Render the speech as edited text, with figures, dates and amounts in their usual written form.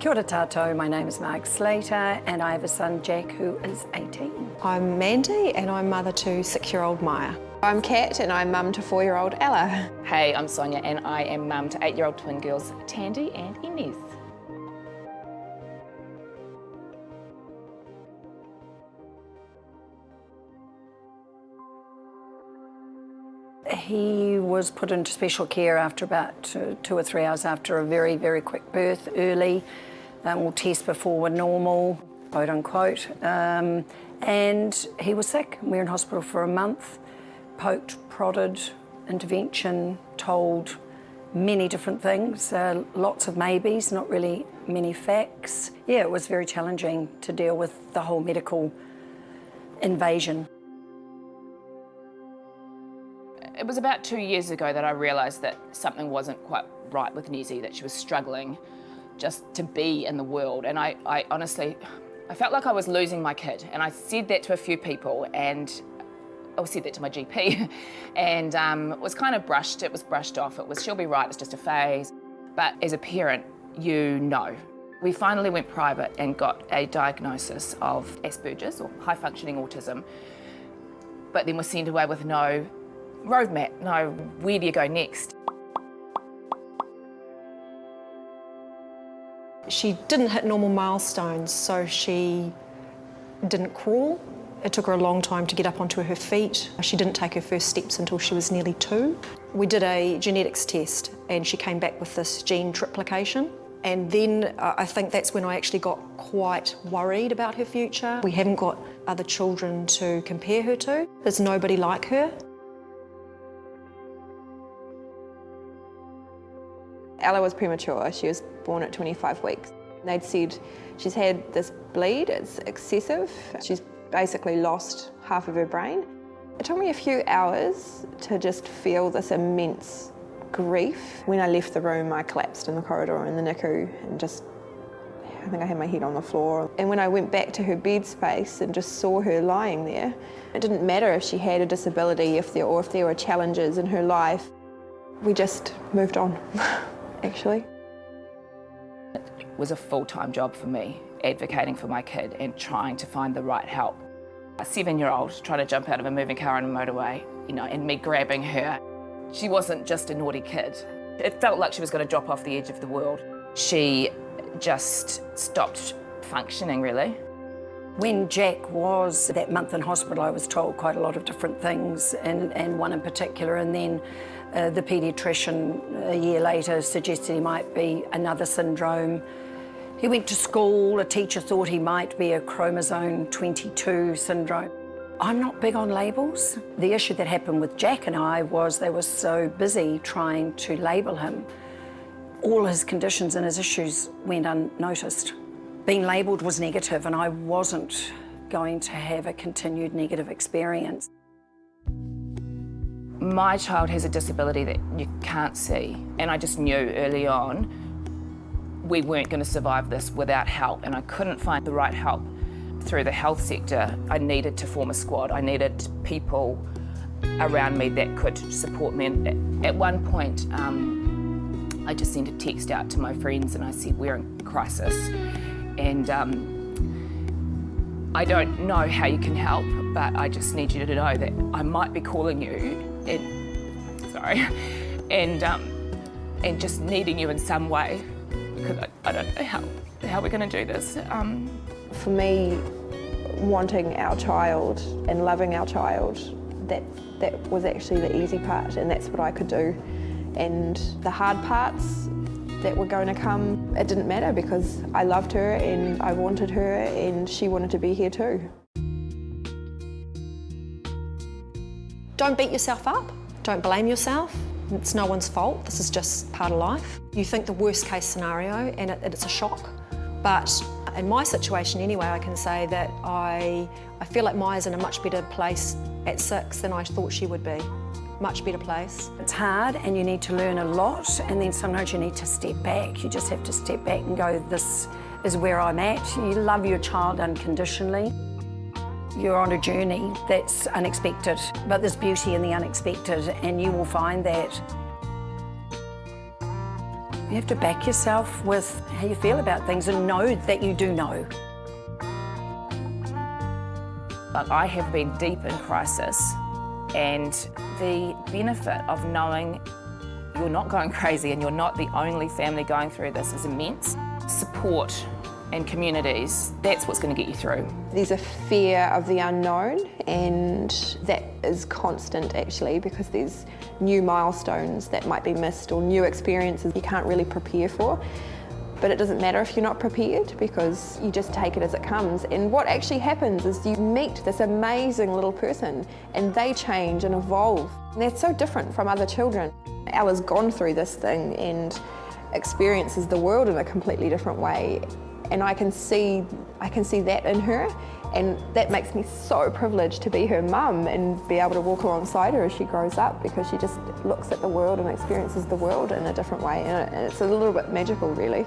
Kia ora tātou, my name is Mark Slater and I have a son, Jack, who is 18. I'm Mandy and I'm mother to 6-year-old Maya. I'm Kat and I'm mum to 4-year-old Ella. Hey, I'm Sonia and I am mum to 8-year-old twin girls, Tandy and Inez. He was put into special care after about 2 or 3 hours after a very, very quick birth, early. All tests before were normal, quote unquote. And he was sick. We were in hospital for a month, poked, prodded, intervention, told many different things, lots of maybes, not really many facts. Yeah, it was very challenging to deal with the whole medical invasion. It was about 2 years ago that I realised that something wasn't quite right with Nezzy, that she was struggling just to be in the world. And I honestly, I felt like I was losing my kid. And I said that to a few people, and I said that to my GP. And it was kind of brushed off. It was, she'll be right, it's just a phase. But as a parent, you know. We finally went private and got a diagnosis of Asperger's, or high functioning autism. But then we're sent away with no roadmap, no, where do you go next? She didn't hit normal milestones, so she didn't crawl. It took her a long time to get up onto her feet. She didn't take her first steps until she was nearly 2. We did a genetics test and she came back with this gene triplication. And then I think that's when I actually got quite worried about her future. We haven't got other children to compare her to. There's nobody like her. Ella was premature. She was born at 25 weeks. They'd said she's had this bleed, it's excessive. She's basically lost half of her brain. It took me a few hours to just feel this immense grief. When I left the room, I collapsed in the corridor in the NICU and just, I think I had my head on the floor. And when I went back to her bed space and just saw her lying there, it didn't matter if she had a disability or if there were challenges in her life. We just moved on. Actually. It was a full-time job for me, advocating for my kid and trying to find the right help. A 7-year-old trying to jump out of a moving car on a motorway, you know, and me grabbing her. She wasn't just a naughty kid. It felt like she was going to drop off the edge of the world. She just stopped functioning, really. When Jack was that month in hospital, I was told quite a lot of different things, and one in particular, and then the paediatrician a year later suggested he might be another syndrome. He went to school, a teacher thought he might be a chromosome 22 syndrome. I'm not big on labels. The issue that happened with Jack and I was they were so busy trying to label him. All his conditions and his issues went unnoticed. Being labelled was negative and I wasn't going to have a continued negative experience. My child has a disability that you can't see, and I just knew early on we weren't going to survive this without help, and I couldn't find the right help through the health sector. I needed to form a squad. I needed people around me that could support me. And at one point, I just sent a text out to my friends and I said, we're in crisis. And I don't know how you can help, but I just need you to know that I might be calling you and just needing you in some way, because I don't know how we're going to do this. For me, wanting our child and loving our child, that was actually the easy part, and that's what I could do. And the hard parts that were going to come, it didn't matter because I loved her and I wanted her and she wanted to be here too. Don't beat yourself up. Don't blame yourself. It's no one's fault. This is just part of life. You think the worst case scenario and it's a shock. But in my situation anyway, I can say that I feel like Maya's in a much better place at 6 than I thought she would be. Much better place. It's hard and you need to learn a lot, and then sometimes you need to step back. You just have to step back and go, this is where I'm at. You love your child unconditionally. You're on a journey that's unexpected, but there's beauty in the unexpected, and you will find that. You have to back yourself with how you feel about things and know that you do know. I have been deep in crisis, and the benefit of knowing you're not going crazy and you're not the only family going through this is immense. Support and communities, that's what's going to get you through. There's a fear of the unknown, and that is constant actually, because there's new milestones that might be missed or new experiences you can't really prepare for. But it doesn't matter if you're not prepared, because you just take it as it comes. And what actually happens is you meet this amazing little person and they change and evolve. And they're so different from other children. Ella's gone through this thing and experiences the world in a completely different way. And I can see that in her, and that makes me so privileged to be her mum and be able to walk alongside her as she grows up, because she just looks at the world and experiences the world in a different way, and it's a little bit magical, really.